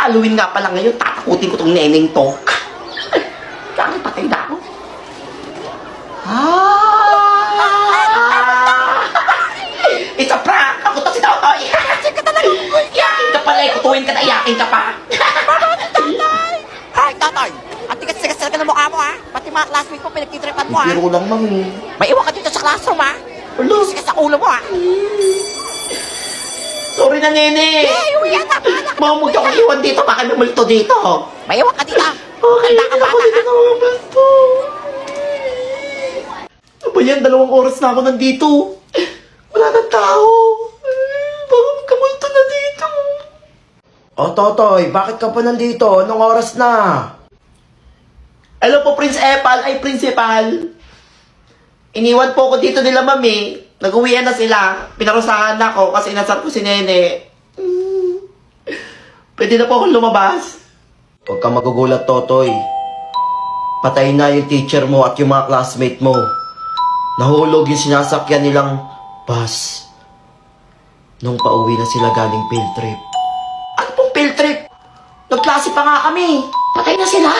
Halloween nga pala ngayon, tatakutin ko tong neneng to. Bakit patay na ako? It's a prank! Ako to si Totoy! Kasi ka talaga kukuy ka! Iyakin ka pala, kutuin ka na, iyakin ka pa! Ay, Totoy! Ang tigas-tigas talaga ng mukha mo, ha? Pati mga classmates mo, pinagtitripan mo, ha? Biro lang, mami. May iwan ka dito sa classroom, ha? Ulo! Tigas sa ulo mo, ha? Sorry na, nene! Eh, uwi yan, tama na! Mamag ako iwan dito, baka may multo dito. May iwan ka dito, ha? Okay, Handa ka ako bata, dito ha? na mga multo. Ano ba yan? 2 oras na ako nandito. Wala nang tao. Baka magkamulto na dito. O Totoy, bakit ka pa nandito? Anong oras na? Hello po, Prince Epal. Ay, Principal. Iniwan po ako dito nila, mami. Nag-uwian na sila. Pinarusahan na ako kasi inasar ko si Nene. Pwede na po akong lumabas. Huwag ka magugulat, Totoy. Patay na yung teacher mo at yung mga classmate mo. Nahulog yung sinasakyan nilang bus. Nung pauwi na sila galing field trip. Ano pong field trip? Nagklase pa nga kami. Patay na sila.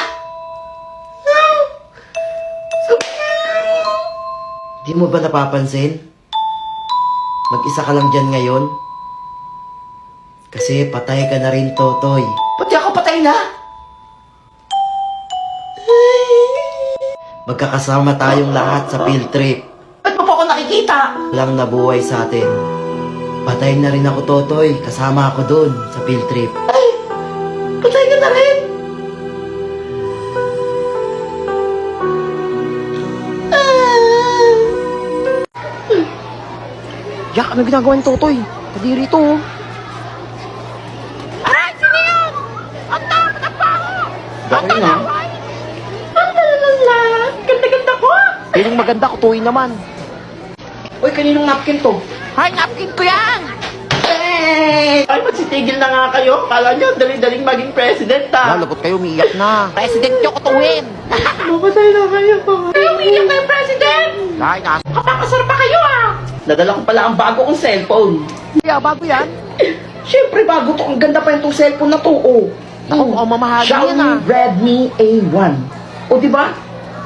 Di mo ba napapansin? Mag-isa ka lang dyan ngayon? Kasi patay ka na rin, Totoy. Pati ako patay na. Magkakasama tayong lahat sa field trip. Ba't mo po ako nakikita? Walang nabuhay sa atin. Patay na rin ako, Totoy. Kasama ako dun sa field trip. Ay, patay ka na rin. Yak, ano ginagawa ni Totoy? Kadiri to, oh. Aray, sino yan? Ang takot na pa ako! Bakit na? Ganda-ganda ko. Piling maganda, kutuin naman. Uy, kaninong napkin to? Ay, napkin ko yan! Ay, magsitigil na nga kayo. Kala nyo, dali-daling maging president, ha? Lalagot kayo, umiiyak na. President nyo, kutuin! Mamatay na kayo. Ay, umiiyak kayo, president! Ay, Kapakasar pa kayo, ah! Nadala ko pala ang bago kong cellphone. yeah, bago yan. Siyempre, bago to. Ang ganda pa itong cellphone na to, oh. Naku, mukhang mamahali Xiaomi yan, ah. Redmi A1. O, diba?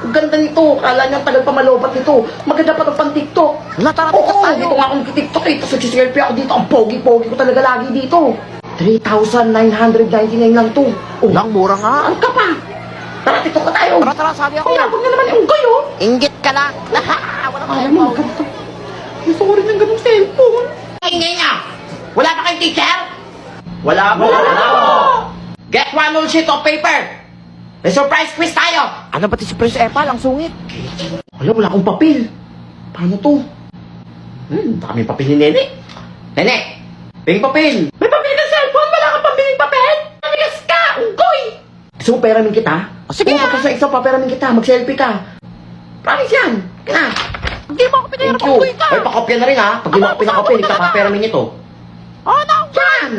Ang ganda nito. Kala niya tagal pa malobat nito. Maganda pa ito pang TikTok. Wala, tara, Oo, TikTok tayo. dito nga ako nag-TikTok eh. Tapos nag-selfie ako dito. Ang pogi-pogi ko talaga lagi dito. 3,999 lang to. Oh, Lang, mura nga. ang ka pa. Tara, TikTok ka tayo. Tara, sabi ako. Kaya, huwag na naman yung kayo. Inggit ka lang. Walang Kaya mo, ganito. Gusto ko rin ng ganung cellphone. Ingay niya! Wala pa kayong teacher? Wala po. Get one whole sheet of paper! May surprise quiz tayo! Ano ba si Prince Epal? Ang sungit. Wala akong papel. Paano to? Dami papel ni Nene. Nene! Ping papel. May papel ka cellphone? Wala kang pabiling papel? Namigas ka! Unggoy! Gusto mo peramin kita? O, sige Oo, ah. kapag sa isang paperamin kita, mag-selfie ka. Promise yan. Kaya. Hindi mo ako pinahirap Thank you. ang uwi ka! Ay, pakopya na rin ha. Pag di mo ako pinakopya, nagpapaperamin ito. Oh, no! Yan!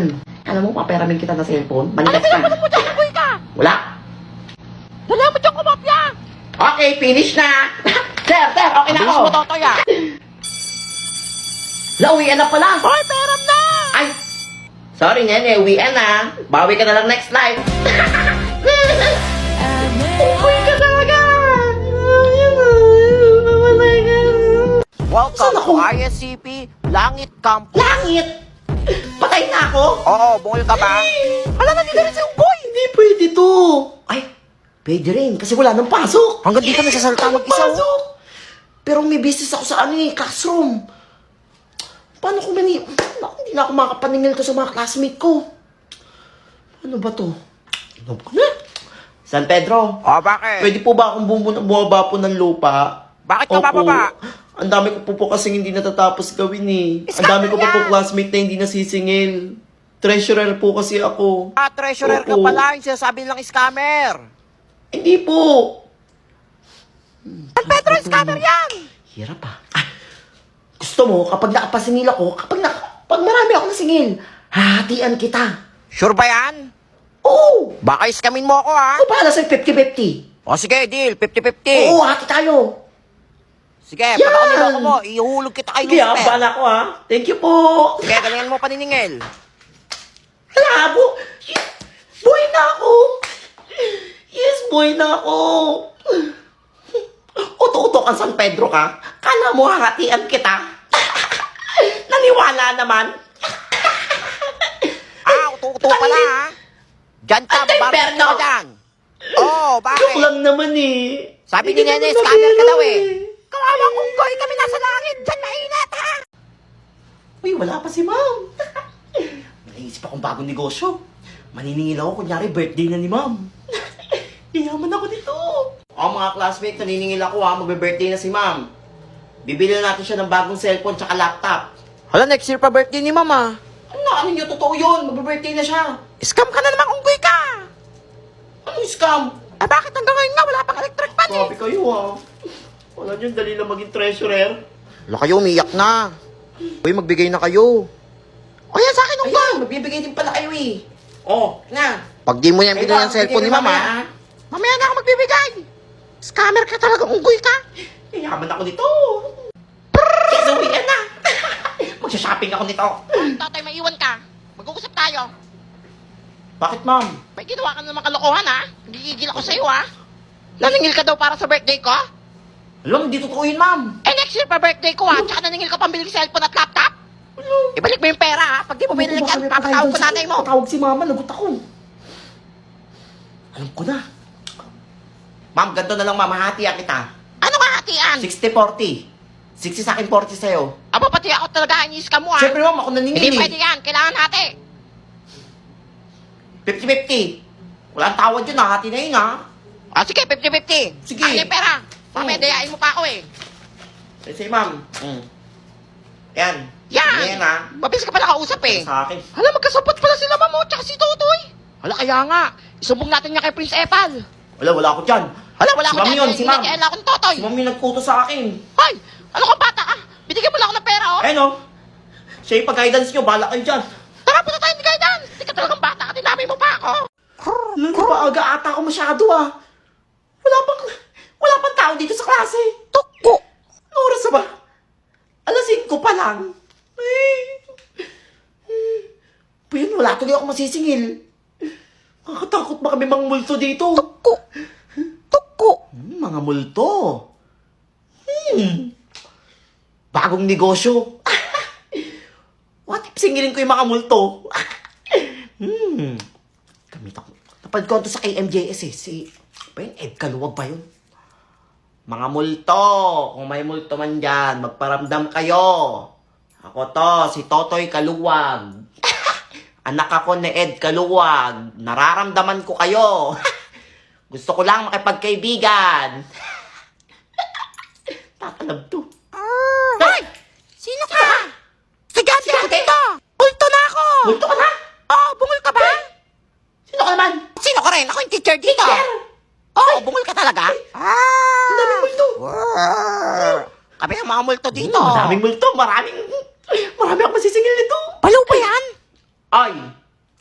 Alam mo, paperamin kita na cellphone. Ano Manigas ka. pinapalo mo dyan ang uwi ka? Wala. Dala mo dyan kumapya! Okay, finish na. Sir, okay na Bilis ako. mo, Totoy, ah! Lauwian na pala. Hoy, peram na! Ay! Sorry, Nene. Uwian na. Bawi ka na lang next life. Uwi ka talaga. Welcome Saan ako? to ISCP Langit Campus. Langit! Patay na ako? Oo, bungol ka ba? Hala, nandito rin si Unggoy! Hindi pwede to. Ay, pwede rin kasi wala nang pasok. Hanggang dito nagsasalita mag-isa. Pasok. Pero may business ako sa classroom. Paano kung hindi na ako makapaningil ko sa mga classmate ko? Ano ba to? San Pedro, Oh, bakit? pwede po ba akong bumaba po ng lupa? Bakit ka Opo. bababa? Ang dami ko po kasing hindi natatapos gawin eh. Ang dami ko pa po classmate na hindi nasisingil. Treasurer po kasi ako. Ah, treasurer ka Oo. pala, yung sinasabi nilang scammer. Hindi po. San Pedro, scammer yan! Hirap ah. Gusto mo, kapag nakapasingil ako, pag marami ako nasingil, hahatian kita. Sure ba yan? Oo! Baka iskamin mo ako, ha? Ako bahala sa'yo 50-50. O sige, deal, 50-50. Oo, hati tayo. Sige, Yan! pag ako niloko mo, ihulog kita kay Sige ah, Lucifer. bahala ko ah. Thank you po. Sige, galingan mo paniningil. Hala, boy, buhay na ako. Uto-uto kang San Pedro ka? Kala mo hahatian kita? Naniwala naman. Uto-uto pala ha. Diyan ka, Ang babalik imperno. ka dyan. Oo, Joke bakit? lang naman eh. Sabi ni Hindi Nene, naman scammer ka daw nabiro eh. Kawawang unggoy kami nasa langit. Diyan mainit ha. Uy, wala pa si ma'am. Naisip akong bagong negosyo. Maniningil ako, kunyari birthday na ni ma'am. Yayaman ako nito. Mga classmate, naniningil ako ha. Magbe-birthday na si ma'am. Bibili na natin siya ng bagong cellphone tsaka laptop. Hala, next year pa birthday ni Mama. Ano nyo, totoo yun. Magbe-birthday na siya. Scam ka na namang unggoy ka. Anong scam? Bakit hanggang ngayon nga wala pang electric pan Grabe kayo ha. Wala nyo, dali lang maging treasurer. Wala kayo, umiyak na. Uy, magbigay na kayo. O yan sa akin, unggoy. Ayan, magbibigay din pala kayo eh. Oh, na. Pag di mo yan binili ng cellphone ni Mama, mamaya na ako magbibigay. Scammer ka talaga, unggoy ka. Yayaman ako nito. Kesa uwian na. Magsha-shopping ako nito. Tatay, maiwan ka. Mag-uusap tayo. Bakit ma'am? May ginawa ka naman kalokohan, ha? Nagigigil ako sa'yo, ha? Naningil ka daw para sa birthday ko? Alam, hindi totoo yun ma'am. Next year pa birthday ko, ha? Tsaka naningil ka pambili ng cellphone at laptop? Ibalik mo yung pera, ha? Pag di mo binili yan, papatawag ko nanay mo. Patawag si mama, lagot ako. Alam ko na. Ma'am, ganito na lang ma'am, hahatian kita. Ano ka hatian? 60-40. 60 sa akin, 40 sa'yo. Aba, pati ako talaga, inis ka mo, ha? Siyempre ma'am, ako naningil Hindi eh. pwede yan, kailangan hati. 50-50. Wala ang tawad yun, hahati na yun ha. Sige, 50-50. Sige. Ano yung pera? Mamaya, dayain mo pa ako, eh. Sige ma'am. Yan. Yan! Yan ha. Mabilis ka pala kausap, eh. Sa akin. Hala, magkasapot pala sila, mamo, tsaka si Totoy. Hala, kaya nga. Isumbong natin niya kay Prince Epal. Wala ako dyan. Hala, wala Si ko Ma'am dyan. yun, si Ma'am. Kailangan ko ng Totoy. Si ma'am yung nagkuto sa akin. Hoy! Ano ka bata ka? Binigyan mo lang ako ng pera, oh. Ayun o. Siya yung pag-guidance nyo, bala kayo dyan. Tara, punta tayo ni Guidance. Hindi ka talagang bata ka, dinamay mo pa ako. Alam ko pa, aga ata ako masyado ah. Wala pang tao dito sa klase. Tuko. Ano oras na ba? Alas 5 pa lang. Ay. Puyan, wala tuloy ako masisingil. Nakakatakot ba kami mga multo dito? Tuko. Tuko. Mga multo. Bagong negosyo. What if singilin ko yung mga multo? Gamit ako. Napad ko ito sa KMJS eh. Ba yun? Ed Kaluwag ba yun? Mga multo. Kung may multo man dyan, magparamdam kayo. Ako to, si Totoy Kaluwag. Anak ako ni Ed Kaluwag. Nararamdaman ko kayo. Gusto ko lang makipagkaibigan. Tatalab to. Hoy! Sino ka? Sigati ako dito. Multo na ako. Multo ka na? Oo, bungol ka ba? Sino ka naman? Sino ka rin? Ako yung teacher dito. Teacher? Oo, bungol ka talaga? Ang daming multo. Kami ang mga multo dito. Maraming multo. Marami akong masisingil nito. Baliw ba yan? Ay,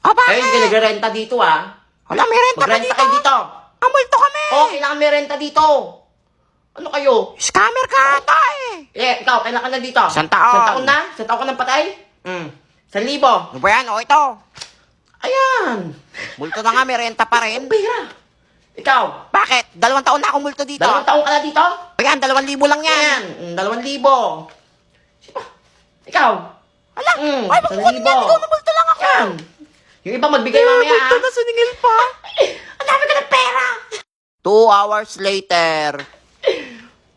Bakit? kayo hindi nagre-renta dito ah. Wala, may renta ka Magrenta dito. kayo dito. Ang multo kami. Oo, kailangan may renta dito. Ano kayo? Scammer ka ata eh. Ikaw, kailan ka na dito? Isang taon. Isang taon na? Isang taon ka nang patay? 1,000. Ano ba yan? O, ito. Ayan. Multo na nga, may renta pa rin. Pera. Ikaw, Bakit? 2 taon na akong multo dito. 2 taon ka na dito? Ayan, 2,000 lang yan. Ayan, 2,000. Sipa. Ikaw. Ala, ay, bakit ko 1,000. niyan? Ikaw na multo lang ako. Yan. Yung iba magbigay mamaya ah. na siningil pa. Ang dami ko ng pera. 2 hours later.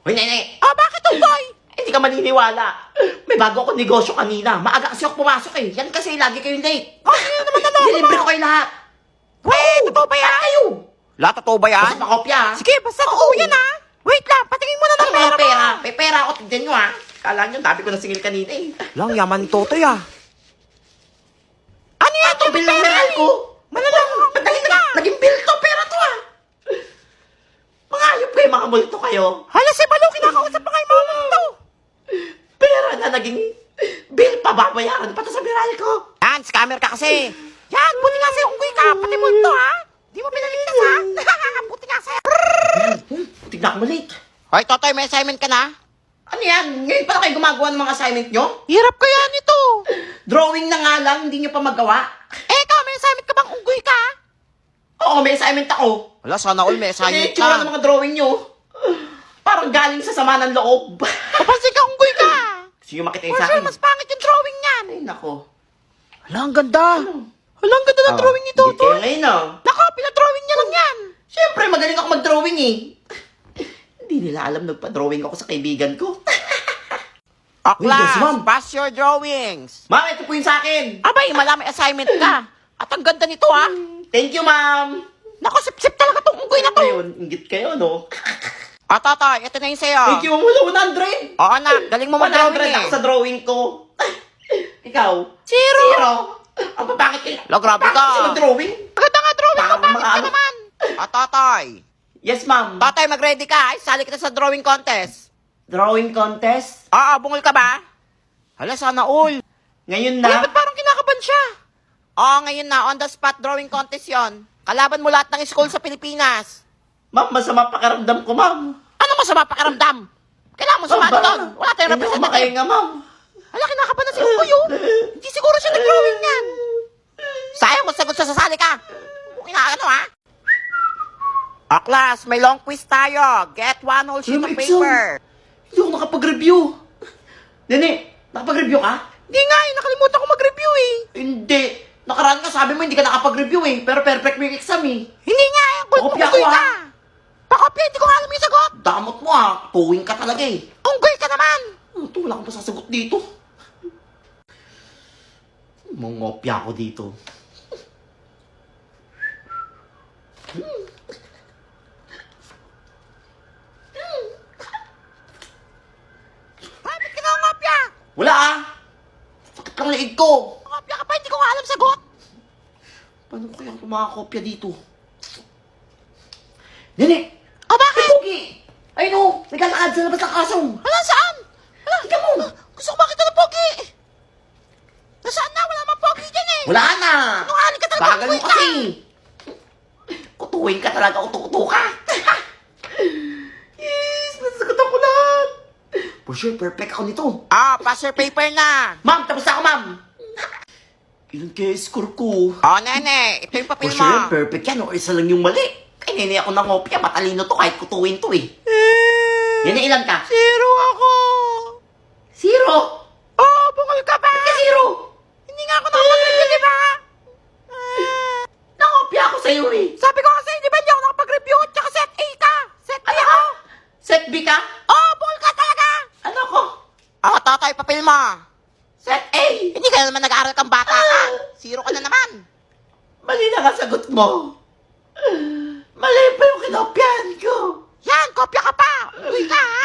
Hoy, nene. Bakit unggoy? Hindi ka maniniwala. May bago akong negosyo kanina. Maaga kasi ako pumasok eh. Yan kasi lagi kayong late. Hindi naman naloko Nilibre ko kayo lahat. Wait, totoo ba yan? Lahat kayo. Lahat totoo ba yan? Basta pakopya ah. Sige, basta totoo yan ha. Wait lang, patingin mo na ng Ano pera mga mo. pera? May pera ako. Tignan nyo ah. Kala nyo, dami ko na singil kanina eh. Lang, yaman ni Totoy ah. Ano yan? Ang bill ng meral ko. Malalang. Naging bill to. Pera to ah. Mga ayop kayo, mga multo kayo. Hala, si Baloo, kinakausap pa kayo mga multo. Pera na naging bill pa babayaran pa to sa meral ko. Yan, scammer ka kasi. Yan, buti nga sa'yo unggoy ka, pati multo ha. Di mo pinaligtas ha. Buti nga sa'yo. Tignan ko malate. Hoy, Totoy, may assignment ka na? Ano yan? Ngayon pa na kayo gumagawa ng mga assignment nyo? Hirap kaya nito. Drawing na nga lang, hindi nyo pa magawa. Ikaw, may assignment ka bang unggoy ka? Oo, may assignment ako. Wala, sana all may assignment Itsura ng ka. mga drawing nyo. Parang galing sa sama ng loob. Papansin ka, unggoy ka. Sige, makita For sa sure, akin. mas pangit yung drawing niyan. Ay, nako. Hala, ang ganda. Hala, ang ganda ng drawing ni Hindi Toto. kayo ngayon, ah. Nako, pinadrawing niya lang yan. Siyempre, magaling ako mag-drawing eh. Hindi nila alam nagpa-drawing ako sa kaibigan ko. O, Uy, yes, ma'am. class, pass your drawings. Ma'am, ito po yung sa akin. Abay, malami assignment ka. At ang ganda nito, ha. Thank you, ma'am. Nako, sip-sip talaga tong unggoy na to. Ayun, ingit kayo, no? O, Totoy, ito na yung sa'yo. Thank you, ma'am. Wala, 100. Oo, anak, galing mo mag-drawing 100 ako eh. sa drawing ko. Ikaw? Zero. Zero. Ang papakit ko. Lo, grabe ka. Sa mag-drawing? Maganda nga drawing ko, Parang bakit mga ka ano. naman? O, Totoy. Yes, ma'am. Totoy, mag-ready ka. Ay, sali kita sa drawing contest. Drawing contest? Oo, bungol ka ba? Hala, sana all. Ngayon Ay, na? ba't parang kinakaban siya? Oo, ngayon na, on the spot drawing contest yon. Kalaban mo lahat ng school sa Pilipinas. Ma'am, masama pakiramdam ko, ma'am. Ano masama pakiramdam? Kailangan mo sumali doon. Wala tayong Hindi ako representative. makahinga, ma'am. Hala, kinakaban na si Ukoy, oh. Hindi siguro siya nag-drawing yan. Sayang, masagot sa sasali ka. Ano, ha? O, class, may long quiz tayo. Get one whole sheet of Ano, paper. Hindi ako nakapag-review. Nene, nakapag-review ka? Hindi nga, nakalimutan ko mag-review, eh. Hindi. Nakaraan ka, sabi mo hindi ka nakapag-review eh. Pero perfect mo yung exam eh. Hindi nga, Pakopya unggoy ko, ka. ha? Pakopya, hindi ko nga alam yung sagot. Damot mo ah. Puwing ka talaga eh. Unggoy ka naman. Ito, wala kang masasagot dito. Mungopya ako dito. Ay, ba't ka nga ungopya? Wala ah. Sakit lang liig ko. Ungopya ka pa, hindi ko nga alam sagot. Paano ko kaya kumakopya dito? Nene! O, bakit? Pogi! Ay no! Naglalakad sa labas ng kasong! Wala, saan? Wala. Tika mo! Gusto ko makita ng pogi. Nasaan na? Wala mang pogi dyan eh. Wala na! Sinungaling ka talaga, Bagal mo kutuin ka. kasi! Kutuin ka talaga, utu-utu ka! Yes! Nasasagot ako lahat! For sure, perfect ako nito. Ah, pass your paper na. Ma'am, tapos na ako, ma'am! Ilan kaya score ko? Oh, nene, ito yung For papel sure, mo. perfect yan. O isa lang yung mali. Kaya nene ako nangopya. Matalino to kahit kutuin to eh. Yan na ilan ka? Zero ako. Zero! Oh, bungol ka ba? Ka zero! Hindi nga ako nakapag-review, di ba? Nangopya ako sa'yo eh. Sabi ko kasi, di ba hindi ako nakapag-review? Tsaka set A ka. Set B ako. Set B ka? Oh, bungol ka talaga. Ano ko? Oh, Totoy, papel mo. Set A! Hindi ka naman nag-aaral kang bata ka. Zero ka na naman. Mali na nga sagot mo. Mali pa yung kinopyahan ko. Yan, kopya ka pa. Uy ka, ha?